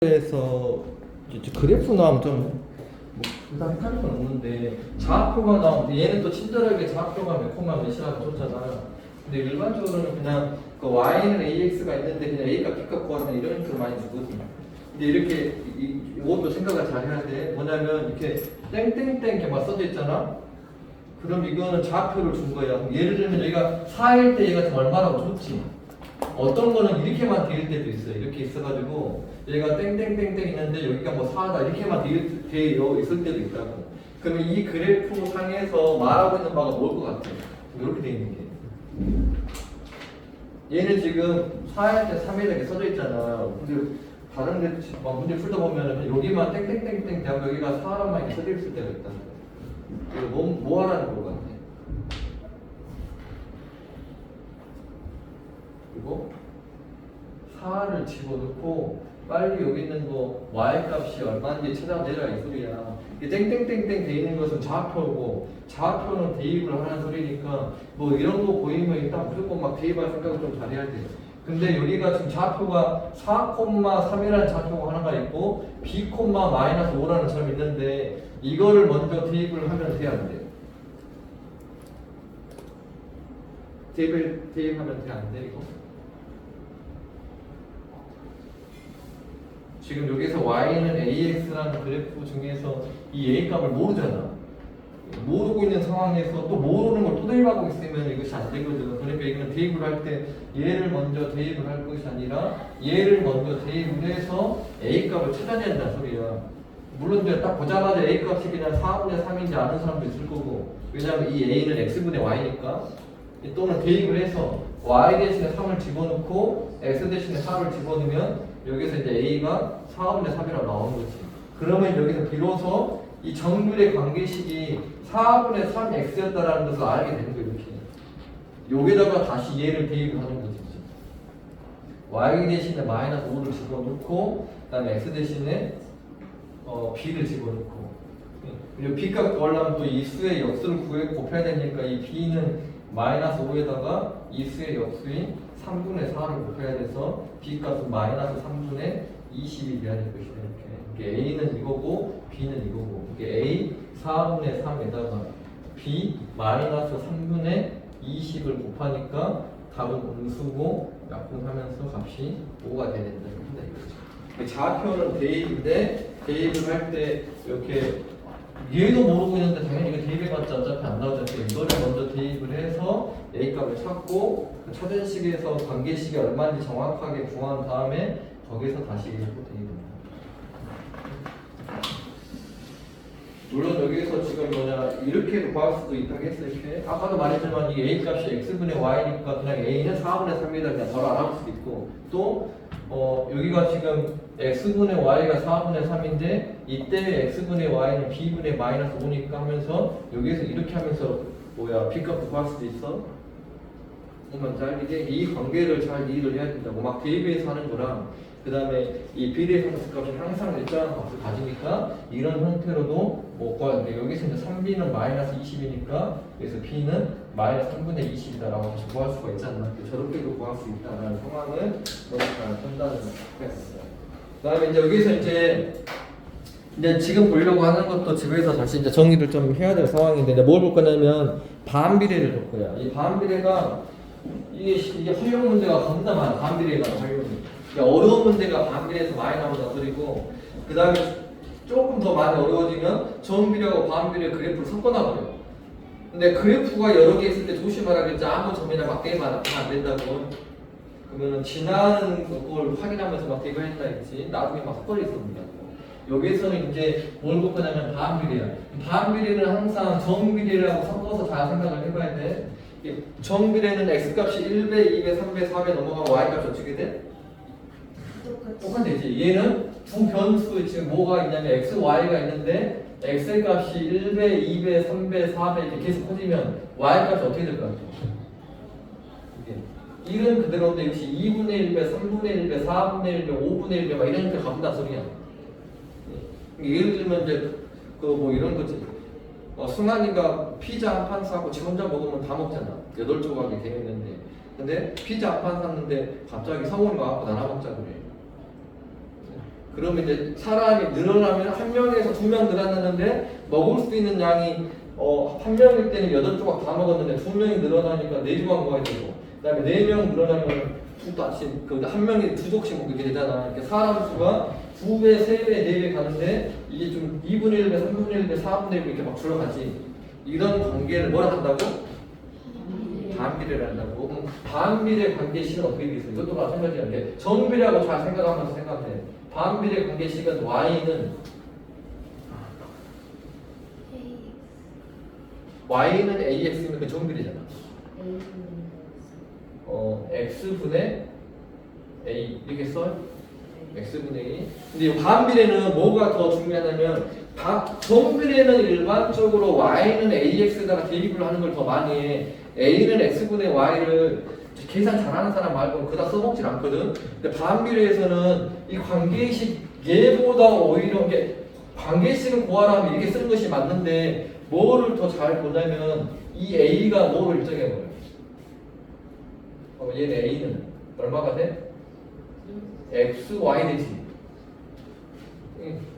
에서 그래프 나오면 좀 부담 할 건 없는데 좌표가 나오면 얘는 또 친절하게 좌표가 몇 콤마 몇이라고 줬잖아. 근데 일반적으로는 그냥 그 y는 ax가 있는데 그냥 a가 b값 구하는 이런 식으로 많이 주거든. 근데 이렇게 이것도 생각을 잘 해야 돼. 뭐냐면 이렇게 땡땡땡 이렇게 막 써져 있잖아. 그럼 이거는 좌표를 준 거야. 예를 들면 여기가 4일 때 얘가 지금 얼마라고 줬지. 어떤 거는 이렇게만 되어 때도 있어요. 이렇게 있어가지고 얘가 땡땡땡땡 있는데 여기가 뭐 4다 이렇게만 되어 있을 때도 있다고. 그러면 이 그래프 상에서 말하고 있는 바가 뭘 것 같아요? 이렇게 되어 있는 게. 얘는 지금 4일 때 3일 이렇게 써져 있잖아. 근데 다른 데 문제 풀다 보면 여기만 땡땡땡땡 대하고 여기가 4라만 이렇게 써져 있을 때가 있다. 그래서 뭐 하라는 것 같아? 그리고 4를 집어넣고 빨리 여기 있는 거 y값이 얼마인지 찾아내라 이 소리야. 이 땡땡땡땡 돼 있는 것은 좌표고 좌표는 대입을 하는 소리니까 뭐 이런 거 보이면 일단 무조건 막 대입할 생각을 좀 잘해야 돼. 근데 여기가 지금 좌표가 4,3이라는 좌표가 하나가 있고 b,-5라는 점이 있는데 이거를 먼저 대입을 하면 돼 안 돼? 대입하면 돼 안 돼 이거? 지금 여기서 y는 ax라는 그래프 중에서 이 a 값을 모르잖아. 모르고 있는 상황에서 또 모르는 걸 또 대입하고 있으면 이것이 안 되거든. 그러니까 이거는 대입을 할 때 얘를 먼저 대입을 할 것이 아니라 얘를 먼저 대입을 해서 a 값을 찾아낸다는 소리야. 물론 이제 딱 보자마자 a 값이 그냥 4분의 3인지 아는 사람도 있을 거고, 왜냐하면 이 a는 x분의 y니까. 또는 대입을 해서 y 대신에 3을 집어넣고 x 대신에 4를 집어넣으면 여기서 이제 a가 4분의 3이라고 나오는 거지. 그러면 여기서 비로소 이 정글의 관계식이 4분의 3x였다라는 것을 알게 되는 거예요. 이렇게 여기다가 다시 얘를 대입을 하는 거지. y 대신에 마이너스 5를 집어넣고 그 다음에 x 대신에 b를 집어넣고, 그리고 b값 구하려면 또 이 수의 역수를 곱해야 되니까 이 b는 마이너스 5에다가 이 수의 역수인 3분의 4를 곱해야 돼서 b값은 마이너스 3분의 20이 돼야 될 것이다. 이렇게 a는 이거고 b는 이거고, 이게 a 4분의 3에다가 b 마이너스 3분의 20을 곱하니까 답은 음수고 약분하면서 값이 5가 돼야 된다. 이거죠. 좌표는 대입인데 대입을 할 때 이렇게 얘도 모르고 있는데 당연히 이거 대입해봤자 어차피 안 나오잖아요. 이거를 먼저 대입을 해서 a 값을 찾고 그 찾은 식에서 관계식이 얼마인지 정확하게 구한 다음에 거기서 다시 얘를 또 대입합니다. 물론 여기서 지금 이렇게도 구할 수도 있다고 했어요. 이렇게 아까도 말했지만 이 a 값이 x분의 y니까 그냥 a는 4분의 3이다 그냥 바로 알아볼 수도 있고, 또 여기가 지금 x분의 y가 4분의 3인데 이때 x분의 y는 b분의 마이너스 5니까 하면서 여기서 이렇게 하면서 b값도 구할 수도 있어. 그러면 잘 이 관계를 잘 이해를 해야 된다고. 막 대입해서 하는 거랑 그 다음에 이 비례상수 값이 항상 일정한 값을 가지니까 이런 형태로도 뭐 구하는데 여기서 이제 3b는 마이너스 20이니까 그래서 b는 마이너스 3분의 20이다라고 구할 수가 있잖아. 저렇게도 구할 수 있다라는 상황을 너희가 판단을 했어요. 그 다음에 이제 여기서 이제 지금 보려고 하는 것도 집에서 다시 이제 정리를 좀 해야 될 상황인데, 이제 뭘 볼 거냐면 반비례를 볼 거야. 이 반비례가 이게 활용 문제가 겁나 많아. 반비례가 활용 문제. 그러니까 어려운 문제가 반비례에서 많이 나온다 소리고, 그 다음에 조금 더 많이 어려워지면 정비례하고 반비례 그래프를 섞어놔버려. 근데 그래프가 여러 개 있을 때 조심하라겠지. 아무 점이나 막 대입하면 안 된다고. 그러면은 지나는 걸 확인하면서 막 대입한다 했지. 나중에 막 섞어져 있습니다. 여기에서는 이제 뭘 볼 거냐면 반비례야. 반비례는 항상 정비례라고 섞어서 잘 생각을 해봐야 돼. 정비례는 x값이 1배, 2배, 3배, 4배 넘어가고 y값이 어떻게 돼? 똑같지. 얘는 두 변수 지금 뭐가 있냐면 x, y가 있는데 x 값이 1배, 2배, 3배, 4배 이렇게 계속 커지면 y 값이 어떻게 될 것 같아? 이런 그대로인데 역시 2분의 1배, 3분의 1배, 4분의 1배, 5분의 1배 막 이런 게 가본다 소리야. 예를 들면 이제 뭐 이런 거지. 승환이가 피자 한 판 사고 지 혼자 먹으면 다 먹잖아. 8조각이 되어 있는데. 근데 피자 한 판 샀는데 갑자기 성훈이가 와서 나눠 먹자 그래. 그러면 이제 사람이 늘어나면 한 명에서 두 명 늘어나는데 먹을 수 있는 양이 한 명일 때는 8조각 다 먹었는데 두 명이 늘어나니까 4조각 먹어야 되고 그다음에 4명 늘어나면 한 명이 2조씩 먹게 되잖아. 이렇게 사람 수가 2배, 3배, 4배 가는데 이게 좀 2분의 1배, 3분의 1배, 4분의 1배 이렇게 막 줄어가지. 이런 관계를 뭐라 한다고? 반비례를 한다고. 그럼 반비례 관계식은 어떻게 되겠어요? 이것도 마찬가지야. 이렇게 정비례하고 잘 생각하면서 생각해. 반비례 관계식은 y는 ax면 그 정비례잖아. x분의 a 이렇게 써? x분의 a. 근데 이 반비례는 뭐가 더 중요하냐면 정비례는 일반적으로 y는 ax에다가 대입을 하는 걸 더 많이 해. a는 x분의 y를 계산 잘하는 사람 말고는 그다 써먹질 않거든. 근데 반비례에서는 이 관계식 얘보다 오히려 이게 관계식을 구하라면 이렇게 쓰는 것이 맞는데 뭐를 더 잘 보냐면 이 a가 뭐를 일정해 버려. 얘는 a는 얼마가 돼? x, y 되지.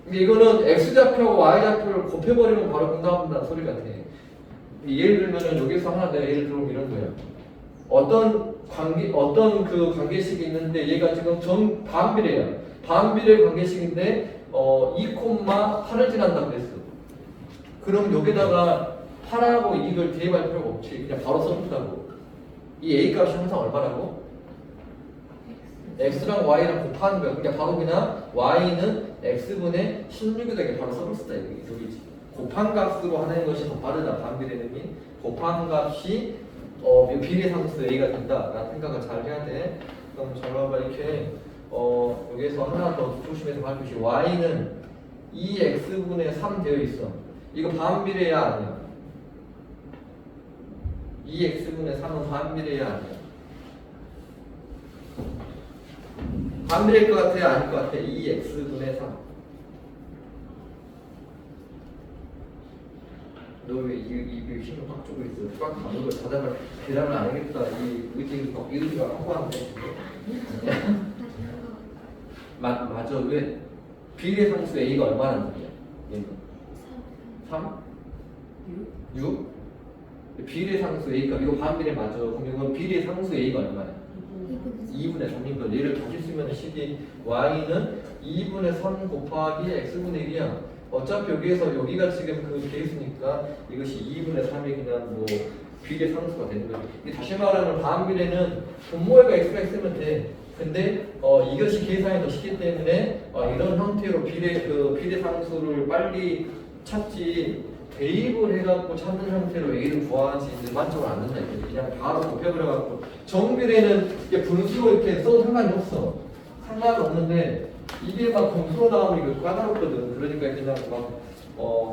근데 이거는 x좌표하고 y좌표를 곱해버리면 바로 응답한다는 소리 같아. 예를 들면은 여기서 하나 내가 예를 들면 이런 거야. 어떤 그 관계식이 있는데 얘가 지금 반비례야. 반비례 관계식인데 2,8을 지난다 그랬어. 그럼 여기다가 8하고 2를 대입할 필요가 없지. 그냥 바로 써준다고. 이 a 값이 항상 얼마라고? x랑 y랑 곱하는 거야. 그러니까 바로 그냥 y는 x분의 16이다. 바로 써볼 수다 여기지. 곱한 값으로 하는 것이 더 빠르다. 반비례는 곱한 값이 비례상수 a가 된다라는 생각을 잘 해야 돼. 그럼 저러봐 이렇게 여기서 하나 더 조심해서 할 것이 y는 2x분의 3 되어 있어. 이거 반비례야 아니야? 2x분의 3은 반비례야 아니야? 반비례일 것 같아? 아닐 것 같아? 2x분의 3. 너 왜 입에 힘을 꽉 주고 있어? 꽉 감는 걸 대답을 안 하겠다. 이 의지가 확고한데. 맞아. 왜? 비례상수 a가 얼마나 되냐? 얘는 3? 6? 비례상수 a가 이거 반비례 맞아. 그럼 이건 비례상수 a가 얼마야? 2분의 3인 거. 얘를 다시 쓰면 식이 y는 2분의 3 곱하기 x분의 1이야. 어차피 여기가 지금 그 개수니까 이것이 2분의 3이 그냥 뭐 비례 상수가 되는 거죠. 다시 말하면 반비례는 분모에가 x가 있으면 돼. 근데 이것이 계산이 더 쉽기 때문에 이런 형태로 비례 상수를 빨리 찾지 대입을 해갖고 찾는 형태로 a를 구하지 일반적으로 안 된다. 그냥 바로 곱해버려갖고 정비례는 이게 분수로 이렇게 써도 상관이 없어. 상관이 없는데. 이게 막 검수로 나오면 이거 까다롭거든. 그러니까 그냥 막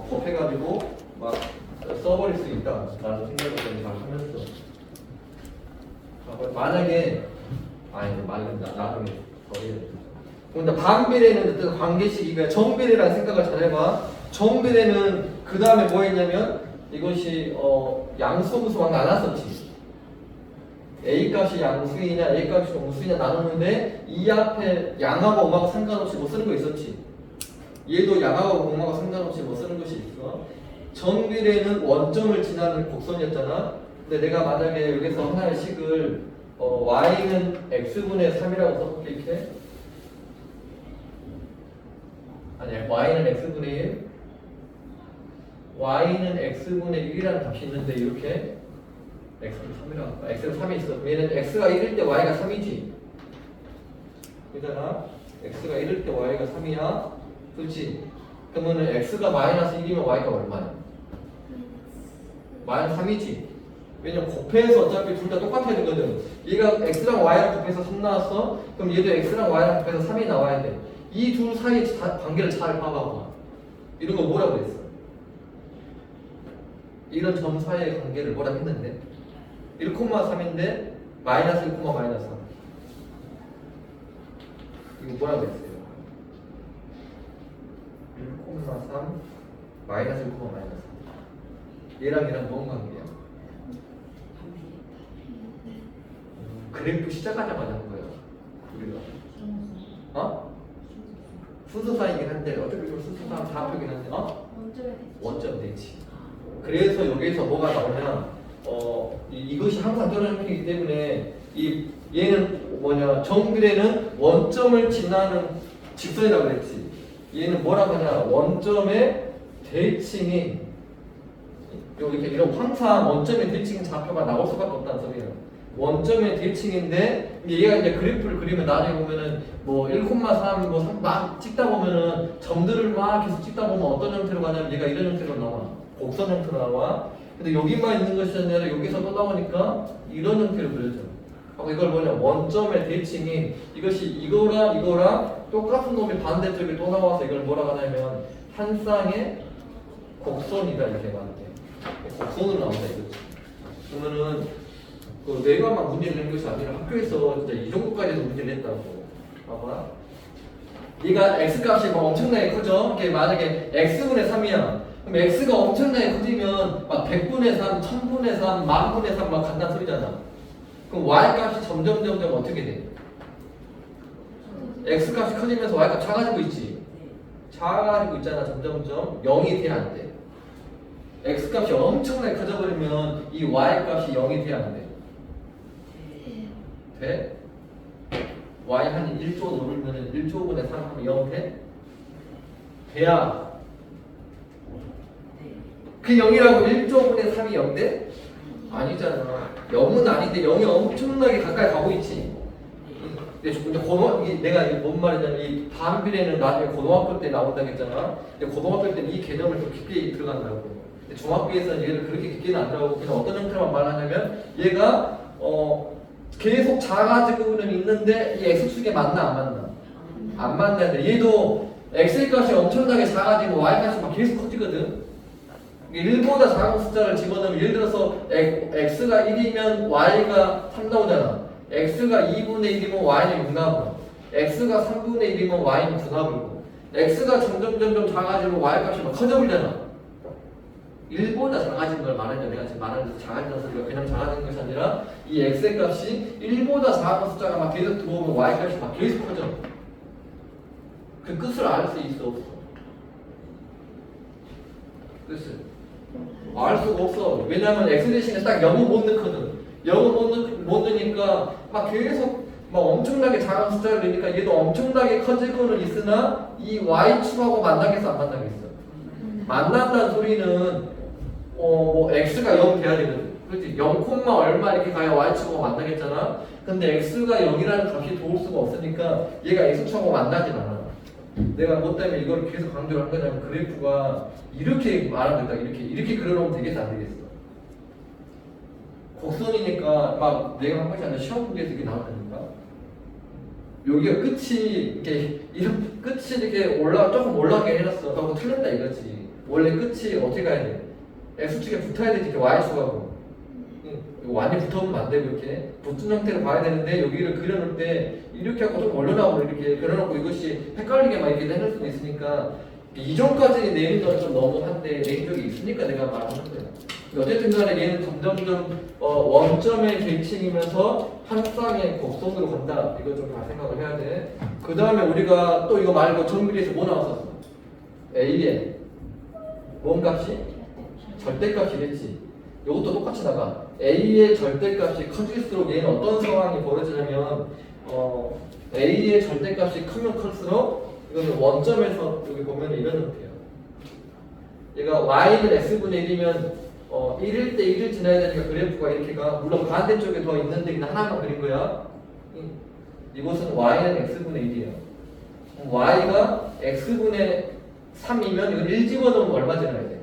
곱해가지고 막 써버릴 수 있다라는 생각을 좀 하면서 만약에 나중에 근데 반비례는 어떤 관계식이고요. 정비례라는 생각을 잘 해봐. 정비례는 그 다음에 뭐 했냐면 이것이 양수분수만 나눴었지. A 값이 양수이냐 A 값이 음수이냐 나누는데 이 앞에 양하고 음하고 상관없이 뭐 쓰는 거 있었지. 얘도 양하고 음하고 상관없이 뭐 쓰는 것이 있어. 정비례는 원점을 지나는 곡선이었잖아. 근데 내가 만약에 여기서 하나의 식을 y는 x분의 3이라고 써볼게. 이렇게 아니야. y는 x분의 1 y는 x분의 1이라는 값이 있는데 이렇게 x는 3이라고. x는 3이 있어. 얘는 x가 1일 때 y가 3이지. 그잖아. x가 1일 때 y가 3이야. 그렇지? 그러면은 x가 마이너스 1이면 y가 얼마야? 마이너스 3이지. 왜냐면 곱해서 어차피 둘 다 똑같아야 되거든. 얘가 x랑 y랑 곱해서 3 나왔어. 그럼 얘도 x랑 y랑 곱해서 3이 나와야 돼. 이 둘 사이 관계를 잘 봐봐. 이런 거 뭐라고 했어? 이런 점 사이의 관계를 뭐라 했는데? 1,3인데 마이너스 1, 마이너스 3. 이거 뭐라고 했어요? 1,3 마이너스 1, 마이너스 3. 얘랑 뭔 관계야? 그래프 시작하자마자 한 거예요. 우리가. 순서사이긴 한데 어떻게 보면 순서상 좌표긴 한데 원점에 원점 대칭. 그래서 여기서 뭐가 나오냐 이것이 항상 떨어지기 때문에 얘는 뭐냐 정비례는 원점을 지나는 직선이라고 그랬지. 얘는 뭐라고 하냐 원점의 대칭이 이렇게 이런 항상 원점의 대칭인 좌표가 나올 수밖에 없다는 소리야. 원점의 대칭인데 얘가 이제 그래프를 그리면 나중에 보면은 뭐 1,3 막 찍다 보면은 점들을 막 계속 찍다 보면 어떤 형태로 가냐면 얘가 이런 형태로 나와. 곡선 형태로 나와. 근데 여기만 있는 것이 아니라 여기서 또 나오니까 이런 형태로 그려져. 하고 이걸 뭐냐 원점의 대칭인 이것이 이거랑 똑같은 놈이 반대쪽에 또 나와서 이걸 뭐라고 하냐면 한 쌍의 곡선이다 이렇게 말해. 곡선으로 나온다 이거지. 그러면은 내가 막 문제를 낸 것이 아니라 학교에서 진짜 이 정도까지도 문제를 냈다고. 봐봐. 얘가 x값이 막 엄청나게 크죠? 이게 만약에 x분의 3이야. 그럼 x가 엄청나게 커지면 막 100분의 3, 1000분의 3, 10,000분의 3 막 간다는 소리잖아. 그럼 y값이 점점 어떻게 돼? x값이 커지면서 y값 작아지고 있지? 작아지고 있잖아 점점점. 0이 돼야 안 돼. x값이 엄청나게 커져버리면 이 y값이 0이 돼야 안 돼. 돼? y 한 1조 오르면 1조분의 3 하면 0 돼? 돼야 그 0이라고 1조분의 3이 0 돼? 아니잖아. 0은 아닌데 0이 엄청나게 가까이 가고 있지. 근데 내가 뭔 말이냐면 이 반비례는 나중에 고등학교 때 나온다고 했잖아. 근데 고등학교 때는 이 개념을 좀 깊게 들어간다고. 근데 중학교에서는 얘를 그렇게 깊게는 안 들어가고 그냥 어떤 형태로만 말하냐면 얘가 계속 작아지고는 있는데 이 x축에 맞나 안 맞나? 안 맞는데 얘도 x값이 엄청나게 작아지고 y값이 막 계속 커지거든. 1보다 작은 숫자를 집어넣으면 예를 들어서 x가 1이면 y가 3 나오잖아. x가 2분의 1이면 y는 6 나오고 x가 3분의 1이면 y는 9 나오고 x가 점점 작아지고 y값이 막 커져버리잖아. 1보다 작아진 걸 말하는 내가 지금 말하는 데서 작아진다는 소리가 그냥 작아진 것이 아니라 이 x의 값이 1보다 작은 숫자가 막 계속 들어오면 y값이 막 계속 커져. 그 끝을 알 수 있어 없어? 끝을 알 수가 없어. 왜냐면 x 대신에 딱 0은 못 넣거든. 0은 못 넣으니까 막 계속 막 엄청나게 작은 숫자를 넣으니까 얘도 엄청나게 커지고는 있으나 이 y축하고 만나겠어 안 만나겠어? 만난다는 소리는 뭐 x가 0 돼야 되거든. 그렇지? 0, 얼마 이렇게 가야 y축하고 만나겠잖아. 근데 x가 0이라는 값이 도울 수가 없으니까 얘가 x축하고 만나진 않아. 내가 뭐 때문에 이걸 계속 강조를 한 거냐면 그래프가 이렇게 말하는 거다. 이렇게 그려놓으면 되겠어 안 되겠어? 곡선이니까 막 내가 한 것이 아니라 시험 문제에서 이게 나왔다니까. 여기가 끝이 이렇게 조금 올라가게 해놨어. 그거 틀렸다 이거지. 원래 끝이 어떻게 가야 돼? x축에 붙어야 되지. 이렇게 y축하고. 완전히 붙어보면 안 되고 이렇게 붙은 형태를 봐야 되는데 여기를 그려놓을 때 이렇게 하고 좀 올려놔고 이렇게 그려놓고 이것이 헷갈리게 막 이렇게 해놓을 수도 있으니까 이전까지 내린 건 좀 너무한데 내린 적이 있으니까 내가 말하는 거야. 어쨌든 간에 얘는 점점 원점의 대칭이면서 한 쌍의 곡선으로 간다. 이거 좀 다 생각을 해야 돼. 그 다음에 우리가 또 이거 말고 정비례에서 뭐 나왔었어? A의 뭔 값이? 절대값이랬지. 이것도 똑같이 나가. A의 절대값이 커질수록 얘는 어떤 상황이 벌어지냐면 A의 절대값이 크면 클수록 이거는 원점에서 여기 보면 이런 형태예요. 얘가 y는 x분의 1이면 1일 때 1을 지나야 되니까 그래프가 이렇게 가. 물론 반대쪽에 더 있는데 그냥 하나만 그린 거야. 이곳은 y는 x분의 1이에요. y가 x분의 3이면 이건 1 집어넣으면 얼마 지나야 돼?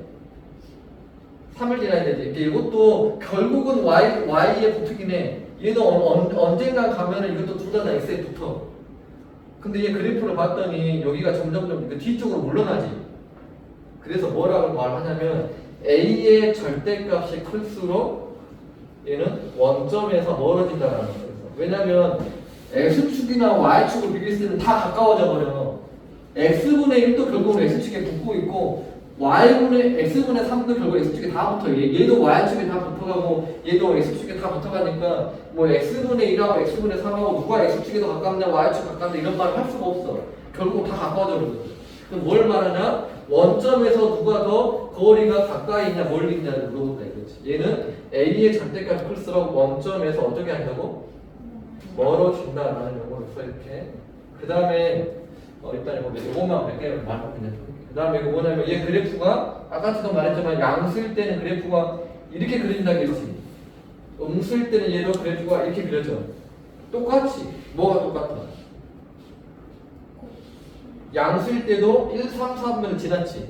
3을 지나야 되지. 이것도 결국은 y에 붙긴 해. 얘도 언젠가 가면은 이것도 둘 다 x에 붙어. 근데 얘 그래프를 봤더니 여기가 점점 그 뒤쪽으로 물러나지. 그래서 뭐라고 말하냐면 a의 절대값이 클수록 얘는 원점에서 멀어진다라는 거예요. 왜냐면 x축이나 y축을 비교했을 때는 다 가까워져 버려. x분의 1도 결국은 x축에 붙고 있고 x분의 3도 결국 x축에 다 붙어. 얘도 y축에 다 붙어가고 얘도 x축에 다 붙어가니까 뭐 x분의 1하고 x분의 3하고 누가 x축에 더 가깝냐 y축 가깝냐 이런 말을 할 수가 없어. 결국 다 가까워져 버리거든. 그럼 뭘 말하냐? 원점에서 누가 더 거리가 가까이 있냐 멀리 있냐를 물어본다 이거지. 얘는 A의 절대값 클수록 원점에서 어떻게 한다고? 멀어진다라는 용어를 써 이렇게. 그 다음에 일단 이거만 몇 개를 말하고 그냥. 그 다음에 이거 뭐냐면 얘 그래프가 아까도 말했지만 양수일 때는 그래프가 이렇게 그린다고 했지. 음수일 때는 얘도 그래프가 이렇게 그려져. 똑같이. 뭐가 똑같아? 양수일 때도 1, 3, 4분면을 지났지.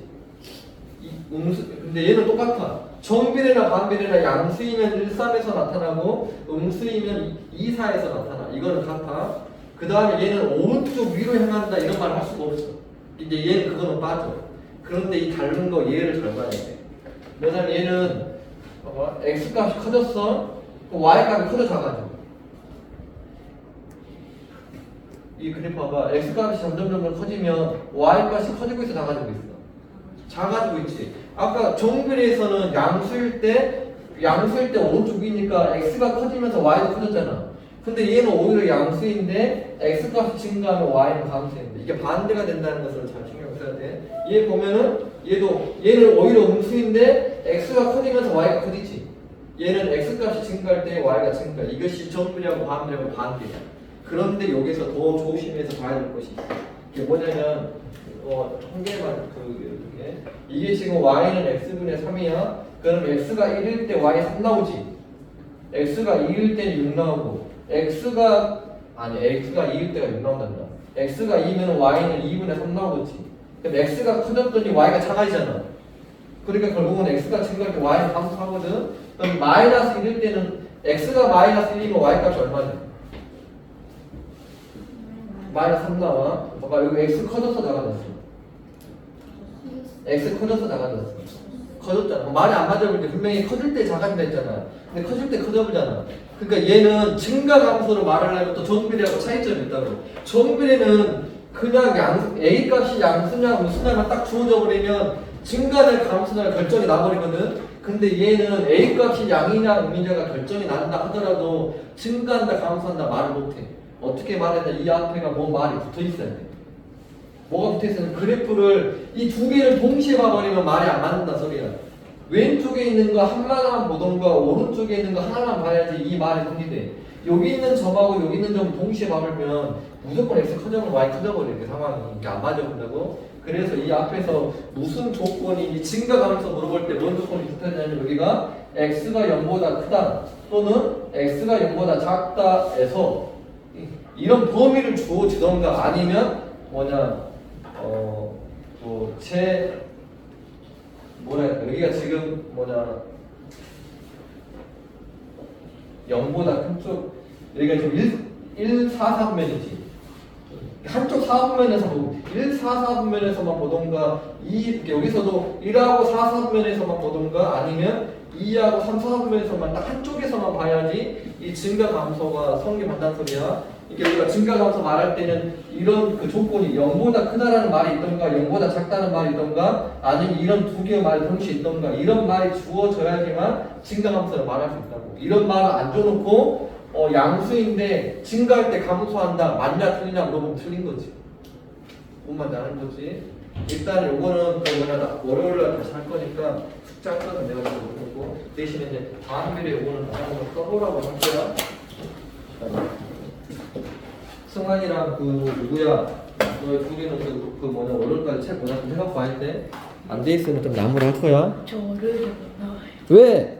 근데 얘는 똑같아. 정비례나 반비례나 양수이면 1, 3에서 나타나고 음수이면 2, 4에서 나타나. 이거는 같아. 그 다음에 얘는 오른쪽 위로 향한다 이런 말 할 수가 없어. 이제 얘는 그거는 빠져. 그런데 이 다른 거 얘를 잘 봐야 돼. 왜냐면 얘는 x값이 커졌어. y값이 커져가지고. 이 그래프 봐봐. x값이 점점 커지면 y값이 커지고 있어, 작아지고 있어? 작아지고 있지. 아까 정비례에서는 양수일 때 오른쪽이니까 x가 커지면서 y도 커졌잖아. 근데 얘는 오히려 양수인데 x값이 증가하면 y는 감소인데 이게 반대가 된다는 것을 잘 신경 써야 돼. 얘 보면은 얘는 오히려 음수인데 x가 커지면서 y가 커지지. 얘는 x값이 증가할 때 y가 증가. 이것이 정비례하고 반비례하고 반대야. 그런데 여기서 더 조심해서 봐야 될 것이 있어. 이게 뭐냐면 한 개만 이게 지금 y는 x분의 3이야. 그럼 x가 1일 때 y 3 나오지. x가 2일 때는 6 나오고 x가 2일 때가 6 나온단다. x가 2면 y는 2분의 3 나오겠지. 그럼 x가 커졌더니 y가 작아지잖아. 그러니까 결국은 x가 증가할 때 y는 감소하거든. 그럼 마이너스 1일 때는 x가 마이너스 1이면 y 값이 얼마냐? 마이너스 3 나와. 봐봐 여기 x 커져서 작아졌어. x 커져서 작아졌어. 커졌잖아. 말이 안 맞아 볼 때 분명히 커질 때 작아진다 했잖아. 근데 커질 때 커져보잖아. 그러니까 얘는 증가 감소로 말하려면 또 정비례하고 차이점이 있다고. 정비례는 그냥 A 값이 양수냐 무수냐만 딱 주어져 버리면 증가냐 감소냐 결정이 나버리거든. 근데 얘는 A 값이 양이냐 음이냐가 결정이 난다 하더라도 증가한다 감소한다 말을 못해. 어떻게 말했나 이 앞에가 뭐 말이 붙어 있어야 돼. 뭐가 붙어 있으면 그래프를 이 두 개를 동시에 봐버리면 말이 안 맞는다 소리야. 왼쪽에 있는 거 하나만 보던가 오른쪽에 있는 거 하나만 봐야지 이 말이 통일돼. 여기 있는 점하고 여기 있는 점 동시에 봐버리면 무조건 x 커져버리면 y 커져버려. 이렇게 상황이 이게 안 맞아본다고. 그래서 이 앞에서 무슨 조건이 증가 감소 물어볼 때 뭔 조건이 붙어있냐면 여기가 x가 0보다 크다 또는 x가 0보다 작다에서 이런 범위를 주어지던가 아니면 여기가 지금 0보다 큰 쪽, 여기가 지금 1, 4, 4분면이지. 한쪽 4분면에서 보고 1, 4, 4분면에서만 보던가 여기서도 1하고 4, 4분면에서만 보던가 아니면 2하고 3, 4분면에서만 딱 한쪽에서만 봐야지 이 증가 감소가 성립한다는 소리야. 이게 우리가 증가 감소 말할 때는 이런 그 조건이 0보다 크다라는 말이 있던가 0보다 작다는 말이 있던가 아니면 이런 두 개의 말이 동시에 있던가 이런 말이 주어져야지만 증가 감소를 말할 수 있다고. 이런 말을 안 줘놓고 양수인데 증가할 때 감소한다 맞냐 틀리냐 물어보면 틀린 거지. 뭔 말인지 아는 거지. 일단 요거는 월요일날 다시 할 거니까 숙제한 거는 내가 좀 모르고 대신에 이제 다음 일에 요거는 한번 써보라고 할 거야. 승환이랑 누구야? 너희 둘이는 월요일까지 책 보자 좀 해갖고 할 때 안 돼 있으면 좀 나무를 할 거야. 저 월요일에 못 나와요. 왜?